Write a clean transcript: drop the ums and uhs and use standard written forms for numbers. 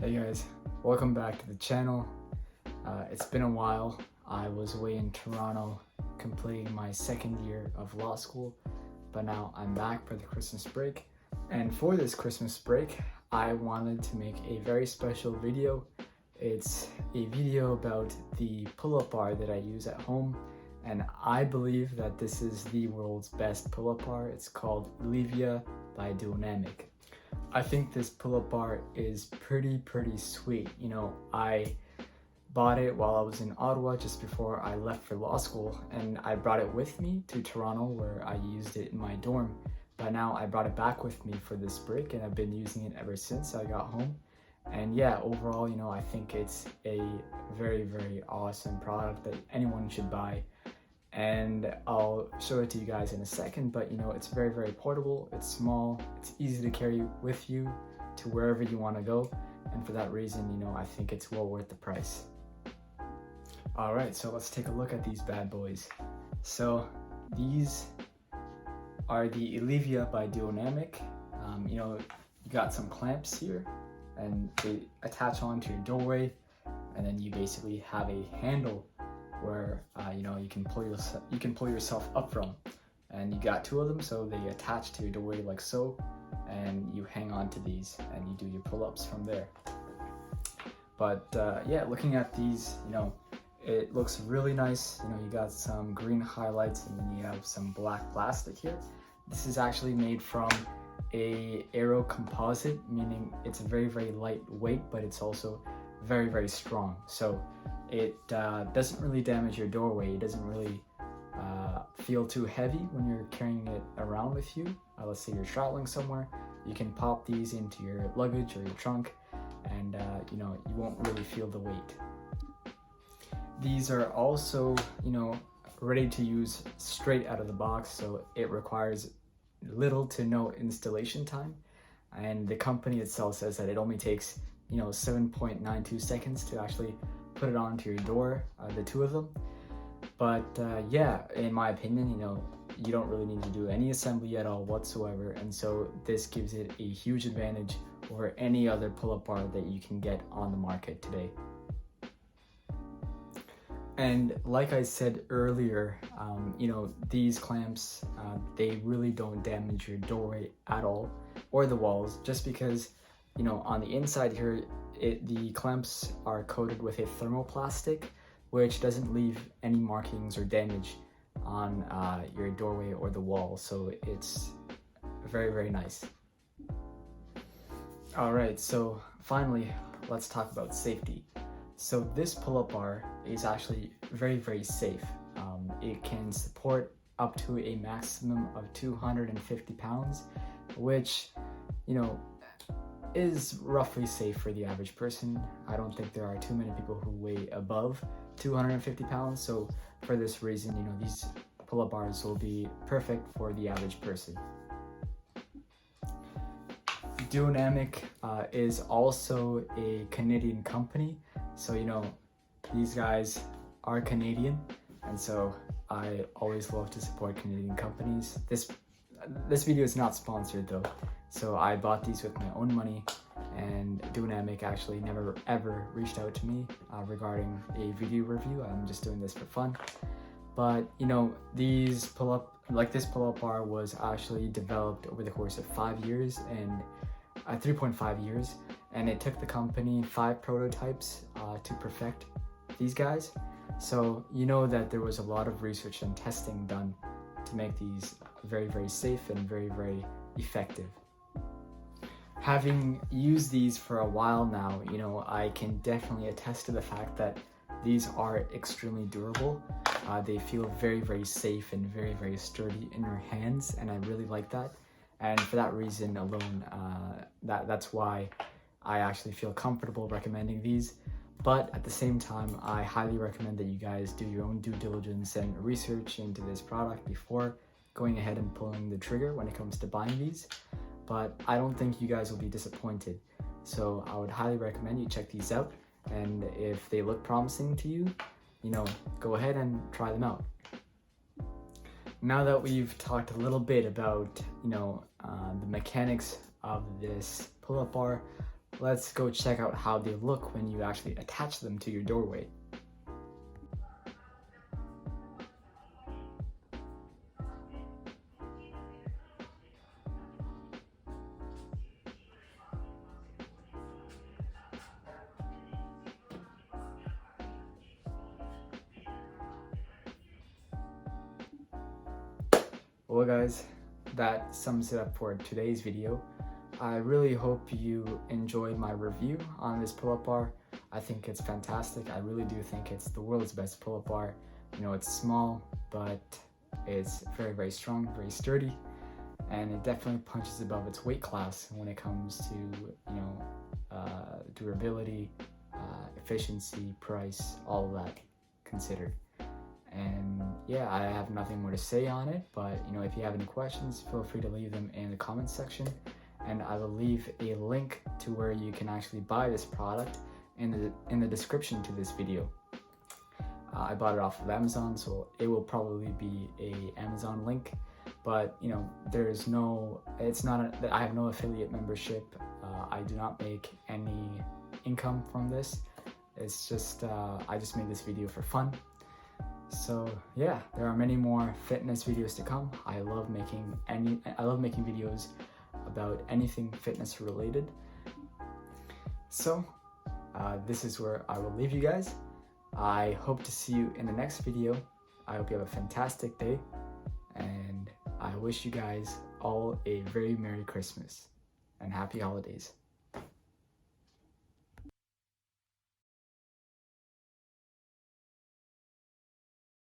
Hey guys, welcome back to the channel. It's been a while. I was away in Toronto completing my second year of law school, but now I'm back for the Christmas break. And for this Christmas break, I wanted to make a very special video. It's a video about the pull-up bar that I use at home, and I believe that this is the world's best pull-up bar. It's called Eleviia by Duonamic. I think this pull-up bar is pretty sweet. You know, I bought it while I was in Ottawa just before I left for law school, and I brought it with me to Toronto where I used it in my dorm. But now I brought it back with me for this break, and I've been using it ever since I got home. And yeah, overall, you know, I think it's a very awesome product that anyone should buy. And I'll show it to you guys in a second, but you know, it's very portable, it's small, it's easy to carry with you to wherever you want to go, and for that reason, you know, I think it's well worth the price. Alright, so let's take a look at these bad boys. So these are the Eleviia by Duonamic. You know, you got some clamps here and they attach onto your doorway, and then you basically have a handle where you know, you can pull yourself up from, and you got two of them, so they attach to your doorway like so, and you hang on to these and you do your pull-ups from there. But yeah, looking at these, you know, it looks really nice. You know, you got some green highlights and then you have some black plastic here. This is actually made from a aero composite, meaning it's very lightweight, but it's also very strong. So it doesn't really damage your doorway. It doesn't really feel too heavy when you're carrying it around with you. Let's say you're traveling somewhere, you can pop these into your luggage or your trunk, and you know, you won't really feel the weight. These are also, you know, ready to use straight out of the box, so it requires little to no installation time, and the company itself says that it only takes, you know, 7.92 seconds to actually put it onto your door, the two of them. But yeah, in my opinion, you know, you don't really need to do any assembly at all whatsoever, and so this gives it a huge advantage over any other pull-up bar that you can get on the market today. And like I said earlier, you know, these clamps, they really don't damage your doorway at all, or the walls, just because, you know, on the inside here, the clamps are coated with a thermoplastic, which doesn't leave any markings or damage on your doorway or the wall, so it's very nice. Alright, so finally, let's talk about safety. So this pull-up bar is actually very safe. It can support up to a maximum of 250 pounds, which, you know, is roughly safe for the average person. I don't think there are too many people who weigh above 250 pounds, so for this reason, you know, these pull-up bars will be perfect for the average person. Duonamic is also a Canadian company, so you know, these guys are Canadian, and so I always love to support Canadian companies. This video is not sponsored though, so I bought these with my own money, and Duonamic actually never ever reached out to me regarding a video review. I'm just doing this for fun. But you know, this pull-up bar was actually developed over the course of 5 years and 3.5 years, and it took the company 5 prototypes to perfect these guys. So you know that there was a lot of research and testing done to make these very safe and very effective. Having used these for a while now, you know, I can definitely attest to the fact that these are extremely durable. They feel very safe and very sturdy in your hands, and I really like that. And for that reason alone, that's why I actually feel comfortable recommending these. But at the same time, I highly recommend that you guys do your own due diligence and research into this product before going ahead and pulling the trigger when it comes to buying these. But I don't think you guys will be disappointed. So I would highly recommend you check these out, and if they look promising to you, you know, go ahead and try them out. Now that we've talked a little bit about, you know, the mechanics of this pull-up bar, let's go check out how they look when you actually attach them to your doorway. Well guys, that sums it up for today's video. I really hope you enjoyed my review on this pull-up bar. I think it's fantastic. I really do think it's the world's best pull-up bar. You know, it's small, but it's very, very strong, very sturdy, and it definitely punches above its weight class when it comes to, you know, durability, efficiency, price, all of that considered. And yeah, I have nothing more to say on it, but you know, if you have any questions, feel free to leave them in the comments section, and I will leave a link to where you can actually buy this product in the description to this video. I bought it off of Amazon, so it will probably be a Amazon link, but you know, there's no, it's not I have no affiliate membership. I do not make any income from this. It's just I just made this video for fun. So yeah, there are many more fitness videos to come. I love making videos about anything fitness related. So this is where I will leave you guys. I hope to see you in the next video. I hope you have a fantastic day, and I wish you guys all a very Merry Christmas and Happy Holidays.